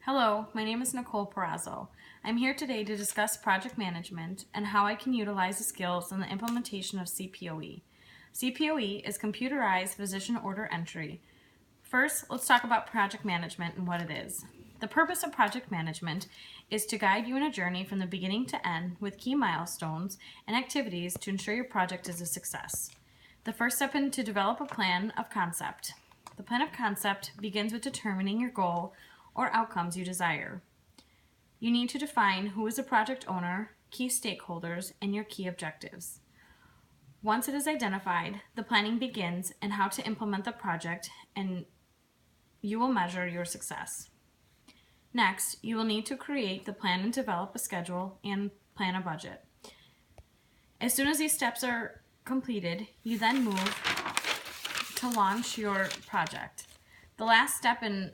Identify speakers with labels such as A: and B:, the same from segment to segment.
A: Hello, my name is Nicole Perazzo. I'm here today to discuss project management and how I can utilize the skills in the implementation of CPOE. CPOE is computerized physician order entry. First, let's talk about project management and what it is. The purpose of project management is to guide you in a journey from the beginning to end with key milestones and activities to ensure your project is a success. The first step is to develop a plan of concept. The plan of concept begins with determining your goal or outcomes you desire. You need to define who is the project owner, key stakeholders, and your key objectives. Once it is identified, the planning begins and how to implement the project, and you will measure your success. Next, you will need to create the plan and develop a schedule and plan a budget. As soon as these steps are completed, you then move to launch your project. The last step in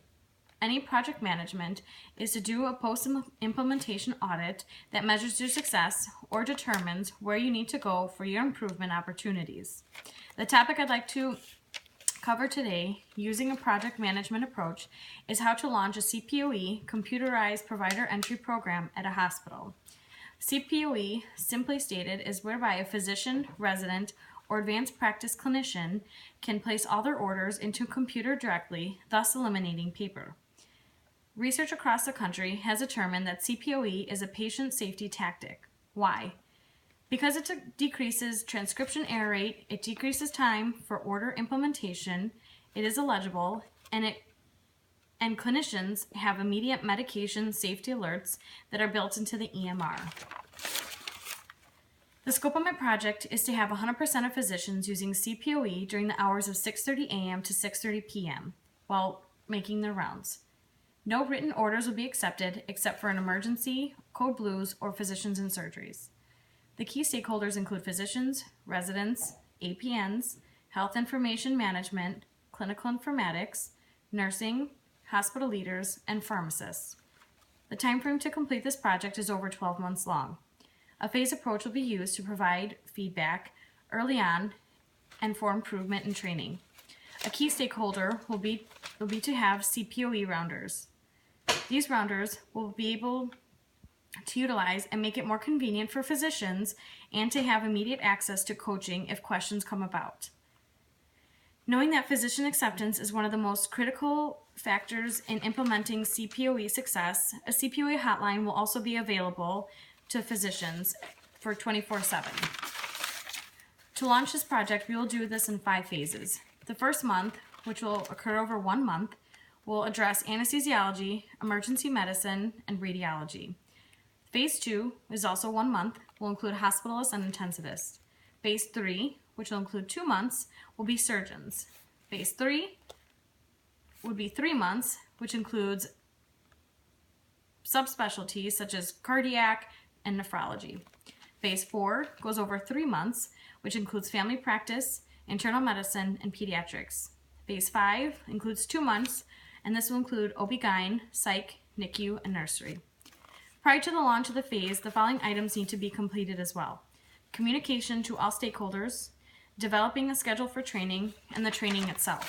A: any project management is to do a post-implementation audit that measures your success or determines where you need to go for your improvement opportunities. The topic I'd like to cover today, using a project management approach, is how to launch a CPOE, computerized provider entry program at a hospital. CPOE, simply stated, is whereby a physician, resident, or advanced practice clinician can place all their orders into a computer directly, thus eliminating paper. Research across the country has determined that CPOE is a patient safety tactic. Why? Because it decreases transcription error rate, it decreases time for order implementation, it is illegible, and clinicians have immediate medication safety alerts that are built into the EMR. The scope of my project is to have 100% of physicians using CPOE during the hours of 6:30 a.m. to 6:30 p.m. while making their rounds. No written orders will be accepted except for an emergency, code blues, or physicians and surgeries. The key stakeholders include physicians, residents, APNs, health information management, clinical informatics, nursing, hospital leaders, and pharmacists. The time frame to complete this project is over 12 months long. A phased approach will be used to provide feedback early on and for improvement and training. A key stakeholder will be to have CPOE rounders. These rounders will be able to utilize and make it more convenient for physicians and to have immediate access to coaching if questions come about. Knowing that physician acceptance is one of the most critical factors in implementing CPOE success, a CPOE hotline will also be available to physicians for 24/7. To launch this project, we will do this in 5 phases. The first month, which will occur over 1 month, will address anesthesiology, emergency medicine, and radiology. Phase 2 is also 1 month, will include hospitalists and intensivists. Phase 3, which will include 2 months, will be surgeons. Phase 3 would be 3 months, which includes subspecialties such as cardiac and nephrology. Phase 4 goes over 3 months, which includes family practice, internal medicine, and pediatrics. Phase 5 includes 2 months, and this will include OB-GYN, psych, NICU, and nursery. Prior to the launch of the phase, the following items need to be completed as well: communication to all stakeholders, developing a schedule for training, and the training itself.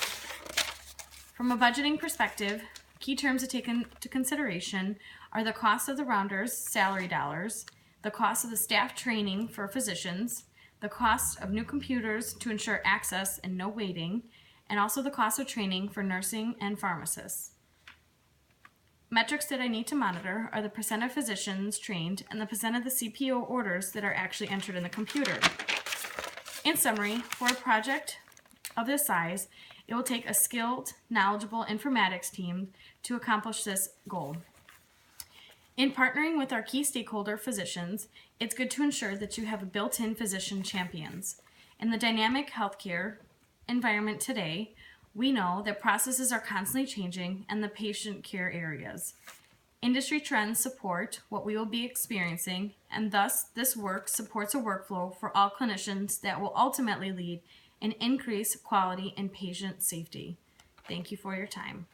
A: From a budgeting perspective, key terms to take into consideration are the cost of the rounders, salary dollars, the cost of the staff training for physicians, the cost of new computers to ensure access and no waiting, and also the cost of training for nursing and pharmacists. Metrics that I need to monitor are the percent of physicians trained and the percent of the CPO orders that are actually entered in the computer. In summary, for a project of this size, it will take a skilled, knowledgeable informatics team to accomplish this goal. In partnering with our key stakeholder physicians, it's good to ensure that you have built-in physician champions. In the dynamic healthcare environment today, we know that processes are constantly changing and the patient care areas. Industry trends support what we will be experiencing, and thus this work supports a workflow for all clinicians that will ultimately lead in increased quality and patient safety. Thank you for your time.